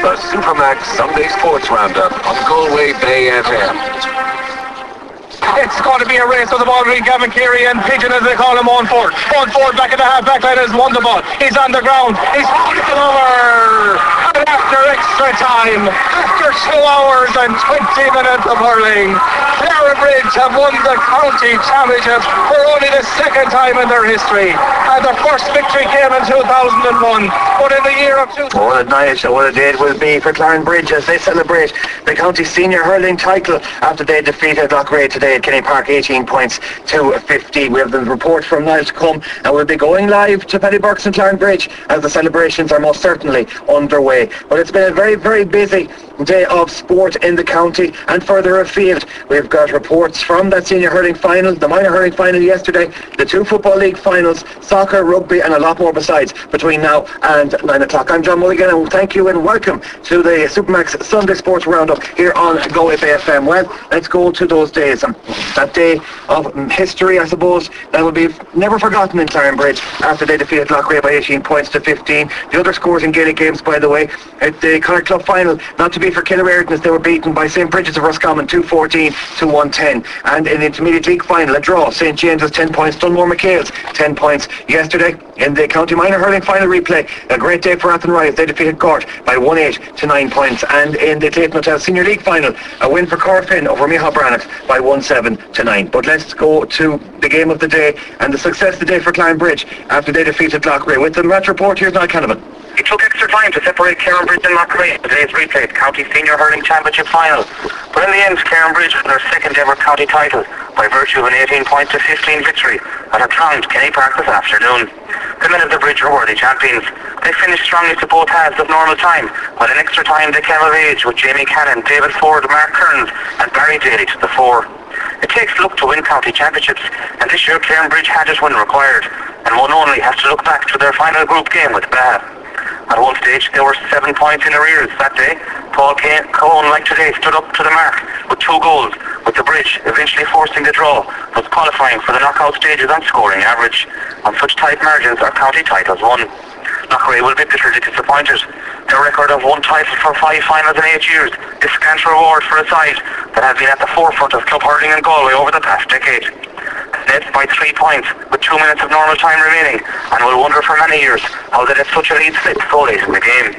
The Supermax Sunday Sports Roundup on Galway Bay FM. It's going to be a race with the ball between Gavin Keary and Pigeon, as they call him, on forward. On forward, back in the half back line has won the ball. He's on the ground. He's holding it over. And after extra time, after 2 hours and 20 minutes of hurling, Clarinbridge have won the county championship for only the second time in their history. And their first victory came in 2001. But in the year of 2000... What a night, what a day it will be for Clarinbridge as they celebrate the county senior hurling title after they defeated Loughrea today at Kenny Park 18 points to 15. We have the report from Niall to come, and we'll be going live to Paddy, Burkes and Clarinbridge as the celebrations are most certainly underway. But it's been a very, very busy day of sport in the county and further afield. We've got reports from that senior hurling final, the minor hurling final yesterday, the 2 football league finals, soccer, rugby and a lot more besides between now and 9 o'clock. I'm John Mulligan, and thank you and welcome to the Supermax Sunday Sports Roundup here on Galway Bay FM. Well, let's go to those days. That day of history, I suppose, that will be never forgotten in Clarinbridge after they defeated Loughrea by 18 points to 15. The other scores in Gaelic games, by the way, at the Connacht Club final, not to be for Killereardon, as they were beaten by St. Bridget's of Roscommon 2-14 to 110. And in the Intermediate League final, a draw, St. James's 10 points, Dunmore McHale's 10 points. Yesterday, in the County Minor Hurling final replay, a great day for Athenry as they defeated Gort by 1-8 to 9 points. And in the Clayton Hotel Senior League final, a win for Corfin over Micheál Brannock by 1-7 to 9. But let's go to the game of the day and the success of the day for Clarinbridge after they defeated Loughrea. With the match report, here's Niall Canavan. It took extra time to separate Clarinbridge and Loughrea in today's replayed County Senior Hurling Championship final. But in the end, Clarinbridge won their second ever county title by virtue of an 18 point to 15 victory at a crowned Kenny Park this afternoon. The men of the bridge were worthy champions. They finished strongly to both halves of normal time, while in extra time they came of age with Jamie Cannon, David Ford, Mark Kearns and Barry Daly to the fore. It takes luck to win county championships, and this year Clarinbridge had it when required, and one only has to look back to their final group game with Bath. At one stage, they were 7 points in arrears that day. Paul Cohen, like today, stood up to the mark with 2 goals, with the bridge eventually forcing the draw, thus qualifying for the knockout stages on scoring average. On such tight margins, our county titles won. Loughrea will be bitterly disappointed. Their record of 1 title for 5 finals in 8 years is scant reward for a side that has been at the forefront of club hurling in Galway over the past decade. Led by 3 points with 2 minutes of normal time remaining, and will wonder for many years how they let such a lead slip so late in the game.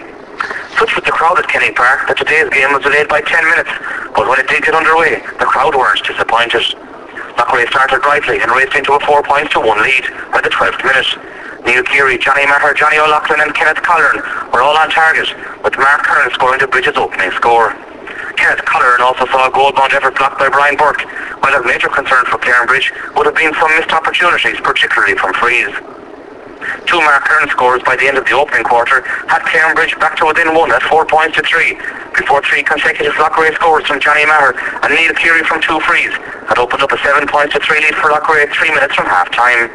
Such was the crowd at Kenny Park that today's game was delayed by 10 minutes, but when it did get underway, the crowd weren't disappointed. Loughrea started brightly and raced into a 4 points to 1 lead by the 12th minute. Neil Keary, Johnny Maher, Johnny O'Loughlin and Kenneth Colleran were all on target, with Mark Kearns scoring the Bridge's opening score. Kenneth Colleran also saw a goal-bound effort blocked by Brian Burke, while a major concern for Clarinbridge would have been some missed opportunities, particularly from frees. 2 Mark Kearns scores by the end of the opening quarter had Clarinbridge back to within 1 at 4 points to 3, before 3 consecutive Loughrea scores from Johnny Maher and Neil Keary from 2 frees had opened up a 7 points to 3 lead for Loughrea 3 minutes from half-time.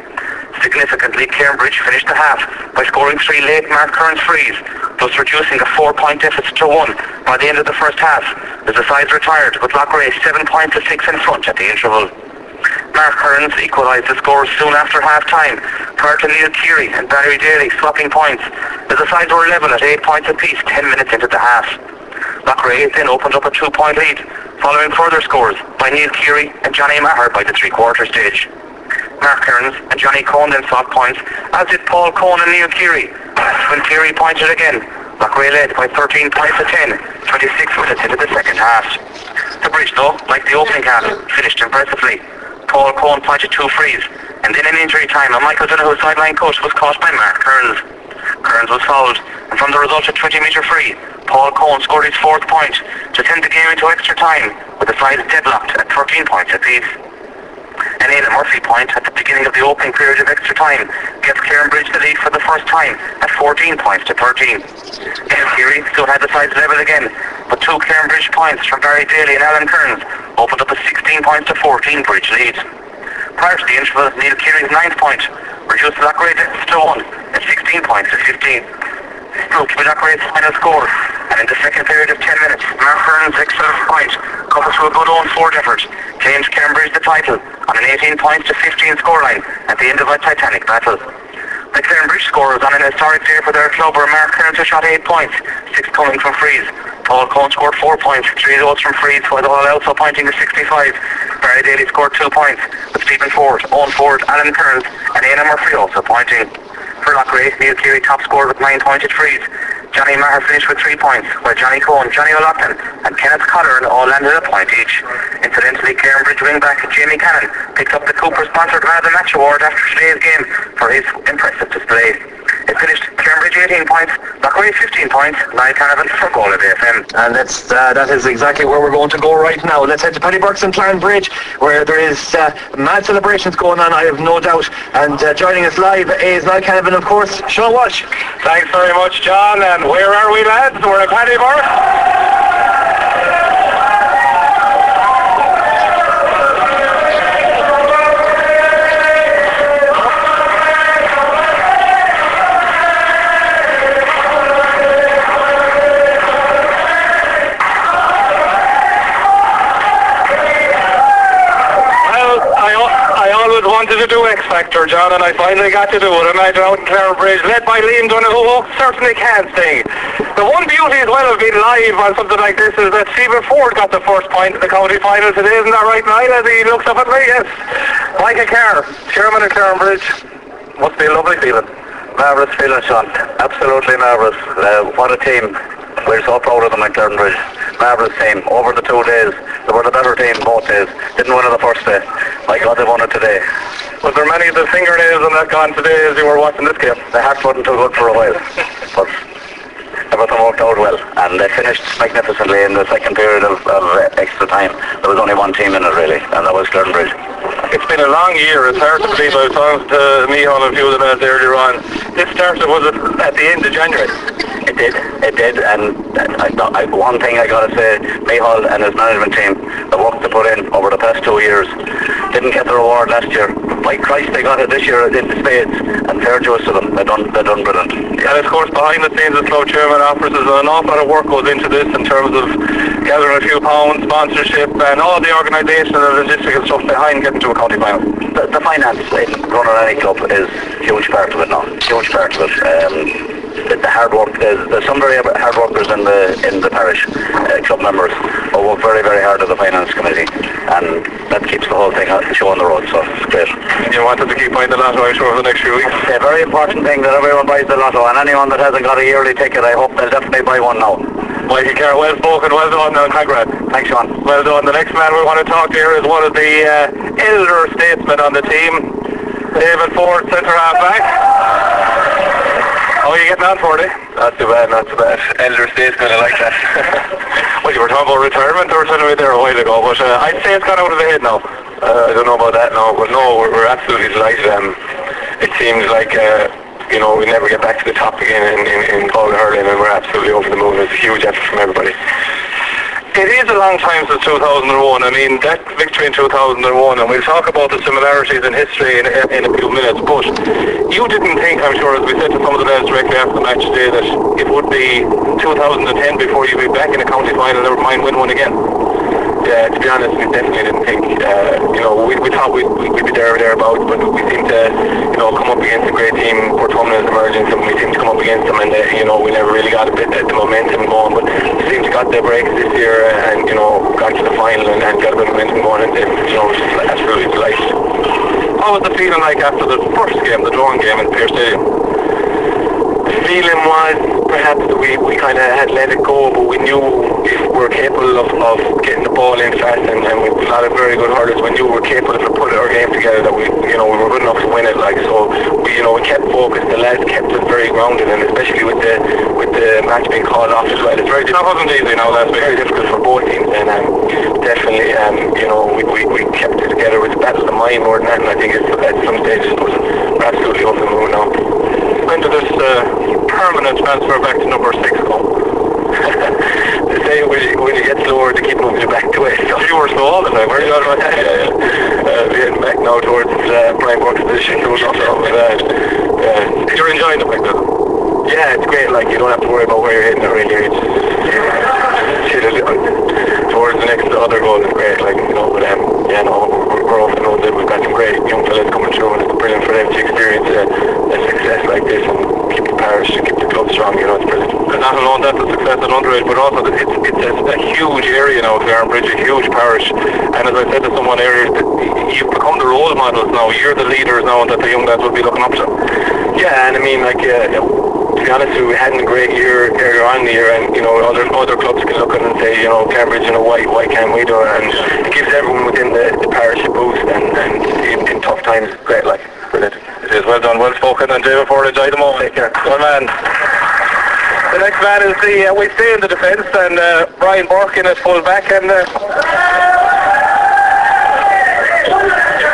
Significantly, Clarinbridge finished the half by scoring 3 late Mark Kearns frees, thus reducing a 4-point deficit to 1 by the end of the first half, as the sides retired with Loughrea 7 points to 6 in front at the interval. Mark Kearns equalised the scores soon after half-time, prior to Neil Keary and Barry Daly swapping points, as the sides were level at 8 points apiece 10 minutes into the half. Loughrea then opened up a 2-point lead, following further scores by Neil Keary and Johnny Maher by the 3-quarter stage. Mark Kearns and Johnny Cohn then swapped points, as did Paul Cohn and Neil Keary. When Keary pointed again, Loughrea led by 13 points to 10, 26 minutes into the second half. The bridge, though, like the opening half, finished impressively. Paul Cohn pointed 2 frees, and then in injury time, a Michael Donoghue sideline coach was caught by Mark Kearns. Kearns was fouled, and from the resultant 20-metre free, Paul Cohn scored his 4th point to send the game into extra time, with the sides deadlocked at 13 points apiece. An Aidan Murphy point at the beginning of the opening period of extra time gets Clarinbridge the lead for the first time at 14 points to 13. Neil Keary still had the sides level again, but 2 Clarinbridge points from Barry Daly and Alan Kearns opened up a 16 points to 14 Bridge lead. Prior to the interval, Neil Keary's 9th point reduced the Loughrea deficit to 1 at 16 points to 15. This proved to be Loughrea's final score, and in the second period of 10 minutes, Mark Kearns' extra point, coupled to a good own forward effort, claimed Clarinbridge the title on an 18 points to 15 scoreline at the end of a titanic battle. The Clarinbridge scorers on an historic day for their club were Mark Kearns, who shot 8 points, 6 coming from frees. Paul Cohn scored 4 points, 3 goals from frees, while the whole also pointing to 65. Barry Daly scored 2 points, with Stephen Ford, Owen Ford, Alan Kearns, and Aidan Murphy also pointing. For Loughrea, Neil Cleary top scored with 9 pointed frees. Johnny Maher finished with 3 points, while Johnny Cohen, Johnny O'Loughlin and Kenneth Collard all landed a point each. Incidentally, Clarinbridge wing-back Jamie Cannon picked up the Cooper-sponsored Man of the Match award after today's game for his impressive display. It finished Clarinbridge 18 points, Loughrea 15 points, Niall Canavan for Galway FM. And that is exactly where we're going to go right now. Let's head to Paddy Burkes and Clarinbridge, where there is mad celebrations going on, I have no doubt. And joining us live is Niall Canavan, of course, Sean Walsh. Thanks very much, John. And where are we, lads? We're at Paddy Burkes. Wanted to do X Factor, John, and I finally got to do it. I'm out in Clarinbridge, led by Liam Donoghue, who certainly can sing. The one beauty as well of being live on something like this is that Stephen Ford got the first point in the county final today, isn't that right, Niall, as he looks up at me? Yes. Like a car, chairman of Clarinbridge, must be a lovely feeling. Marvellous feeling, Sean. Absolutely marvellous. What a team. We're so proud of them at Clarinbridge. Marvellous team. Over the 2 days, they were the better team both days. Didn't win it the first day. My God, they won it today. Was there many of the fingernails on that gone today as you were watching this game? The heart wasn't too good for a while. But everything worked out well. And they finished magnificently in the second period of extra time. There was only one team in it really, and that was Clarinbridge. It's been a long year. It's hard to believe. I was talking to Micheál and a few of the lads earlier on. This started, was it at the end of January? It did, and one thing I got to say, Micheál and his management team, the work they put in over the past 2 years, didn't get the reward last year. By Christ, they got it this year in the spades, and fair dues to them. They done brilliant. Yeah. And of course, behind the scenes, the club chairman offers us an awful lot of work goes into this in terms of gathering a few pounds, sponsorship, and all the organisation and logistical stuff behind getting to a county final. The finance in running any club is a huge part of it now. Huge part of it. The hard work, there's some very hard workers in the parish, club members, who work very, very hard at the finance committee, and that keeps the whole thing show on the road, so it's great. You wanted to keep buying the lotto, I'm sure, for the next few weeks? It's a very important thing that everyone buys the lotto, and anyone that hasn't got a yearly ticket, I hope they'll definitely buy one now. Mikey Kerr, well spoken, well done, and congrats. Thanks, Sean. Well done. The next man we want to talk to here is one of the elder statesmen on the team, David Ford, centre half back. How are you getting on, Fordy? Not too bad. Elder statesman, I like that. Well, you were talking about retirement or something there a while ago, but I'd say it's gone out of the head now. I don't know about that now, but no, we're absolutely delighted. It seems like we never get back to the top again in Galway hurling, and we're absolutely over the moon. It's a huge effort from everybody. It is a long time since 2001. I mean, that victory in 2001, and we'll talk about the similarities in history in a few minutes, but you didn't think, I'm sure, as we said to some of the lads directly after the match today, that it would be 2010 before you'd be back in a county final, never mind win one again. Yeah, to be honest, we definitely didn't think, we thought we'd be there or thereabouts, but we seemed to, come up against a great team. Portumna is emerging, and we seemed to come up against them, and, we never really got the momentum going, but we seemed to got the breaks this year, and, got to the final and got a bit of momentum going, and, just absolutely delighted. How was the feeling like after the first game, the drawing game in Pearse Stadium? The feeling was perhaps that we kind of had let it go, but we knew if we were capable of getting the ball in fast, and with a lot of very good hurlers, we knew we were capable of putting our game together, that we were good enough to win it. So we kept focused. The lads kept us very grounded, and especially with the match being called off as well. It's very difficult. That wasn't easy now. That's very difficult for both teams, and definitely we kept it together. With the battle of the mind more than that, and I think at some stages we're absolutely over the moon now. When did this permanent transfer back to number 6 come? They say when you get slower, they keep moving you back to it. So you were slow all the time, weren't you? Yeah. We're heading back now towards prime work position. You're enjoying the fact that? Yeah, it's great. Like, you don't have to worry about where you're hitting it really. Towards the next other goal is great. Like, but we're off and know that we've got some great young fellas coming through, and it's brilliant for them to experience a success that's an underage, but also that it's a huge area now, Clarinbridge, a huge parish. And as I said to someone earlier, you've become the role models now. You're the leaders now, and that the young lads will be looking up to. Yeah, and I mean, like, to be honest with you, we had a great year earlier on in the year, and, you know, other clubs can look at it and say, you know, Clarinbridge, you know, why can't we do it? And it gives everyone within the parish a boost, and in tough times, great, like, brilliant. It is well done, well spoken, and David Ford, enjoy the moment. Take care. Good man. The next man is we stay in the defence, and Brian Burke in at full back, and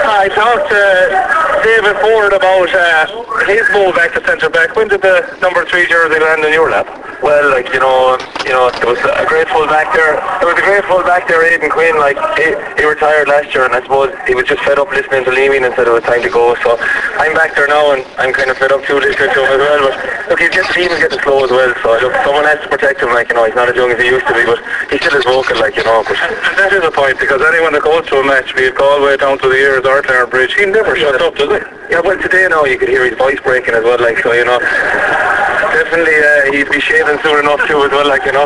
I talked to David Ford about his move back to centre back. When did the number 3 jersey land in your lap? Well, like, you know, there was a great full back there. There was a great full back there, Aidan Quinn. Like, he retired last year, and I suppose he was just fed up listening to Leaming and said it was time to go. So I'm back there now, and I'm kind of fed up too listening to him as well. But look, he's getting slow as well. So look, someone has to protect him. Like, you know, he's not as young as he used to be, but he still is vocal. Like, you know. But and that is a point, because anyone that goes to a match, be it Galway down to the ears or Clarinbridge, he never shuts up, does he? Yeah, well, today now you could hear his voice breaking as well. Like, so, you know. Definitely, he'd be shaving soon enough too as well, like, you know.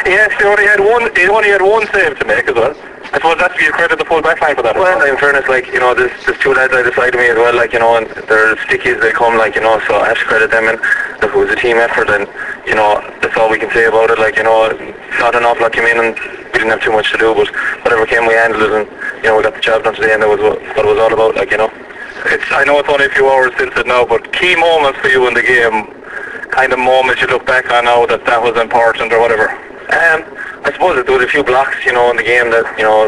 He actually only had one save to make as well. I suppose that's to give credit to the full back line for that. Well, in fairness, like, you know, there's 2 lads either side of me as well, like, you know, and they're sticky as they come, like, you know, so I have to credit them, and look, it was a team effort, and, you know, that's all we can say about it, like, you know, not an awful lot came in, and we didn't have too much to do, but whatever came, we handled it, and, you know, we got the job done to the end. That was what it was all about, like, you know. I know it's only a few hours since it now, but key moments for you in the game, kind of moments you look back on now that was important or whatever. I suppose there was a few blocks, you know, in the game that, you know,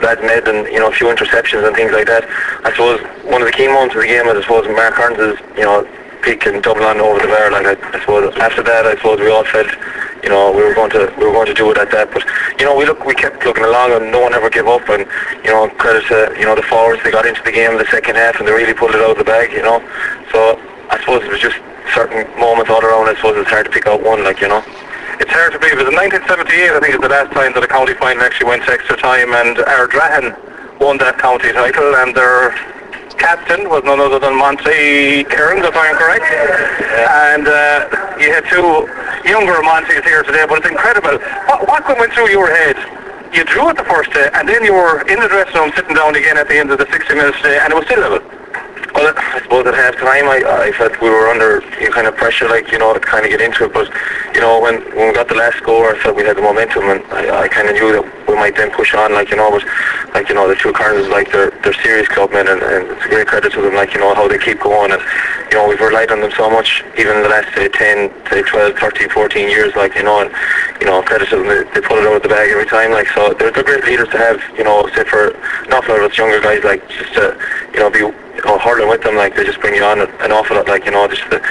lads made, and, you know, a few interceptions and things like that. I suppose one of the key moments of the game is, I suppose, Mark Hearns' you know, pick and double on over the bar. Like, I suppose after that, I suppose we all felt, you know, we were going to do it at that. But, you know, we kept looking along, and no one ever gave up. And, you know, credit to, you know, the forwards, they got into the game in the second half, and they really pulled it out of the bag, you know. So I suppose it was just certain moments all around. I suppose it's hard to pick out one, like, you know. It's hard to believe. It was in 1978, I think, is the last time that a county final actually went to extra time, and Ardrahan won that county title, and their captain was none other than Monty Kearns, if I'm correct. And you had 2 younger Montys here today, but it's incredible. What went through your head? You drew it the first day, and then you were in the dressing room sitting down again at the end of the 60 minutes today, and it was still level. Well, I suppose at half time I felt we were under kind of pressure, like, you know, to kind of get into it. But, you know, when we got the last score, I felt we had the momentum, and I kind of knew that we might then push on, like, you know. But, like, you know, the 2 Kearns, like, they're serious clubmen, and it's a great credit to them, like, you know, how they keep going. And, you know, we've relied on them so much, even in the last, say, 10, say, 12, 13, 14 years, like, you know. And, you know, credit to them, they pull it out of the bag every time, like. So they're great leaders to have, you know, say, for an awful lot of us younger guys, like, just to, you know, be, you know, hurling with them, like, they just bring you on an awful lot, like, you know, just the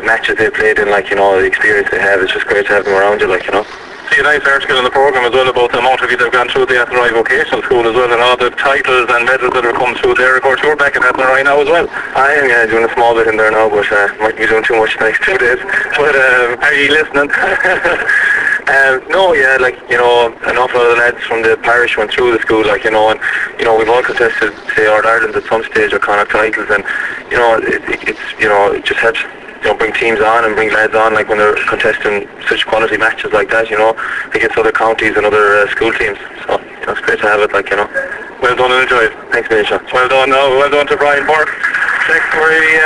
matches they played in, like, you know, the experience they have. It's just great to have them around you, like, you know. See a nice article in the programme as well about the amount of you that have gone through the Athenry Vocational School as well, and all the titles and medals that have come through there. Of course, you're back at Athenry now as well. I am, doing a small bit in there now, but might be doing too much the next 2 days. But are you listening? No, yeah, like, you know, an awful lot of the lads from the parish went through the school, like, you know, and, you know, we've all contested, say, All-Ireland at some stage or Connacht titles, and, you know, it's, you know, it just helps, you know, bring teams on and bring lads on, like, when they're contesting such quality matches like that, you know, against other counties and other school teams. So, you know, it's great to have it, like, you know. Well done and enjoy it. Thanks, Misha. Well done, well done to Brian Burke. Next, we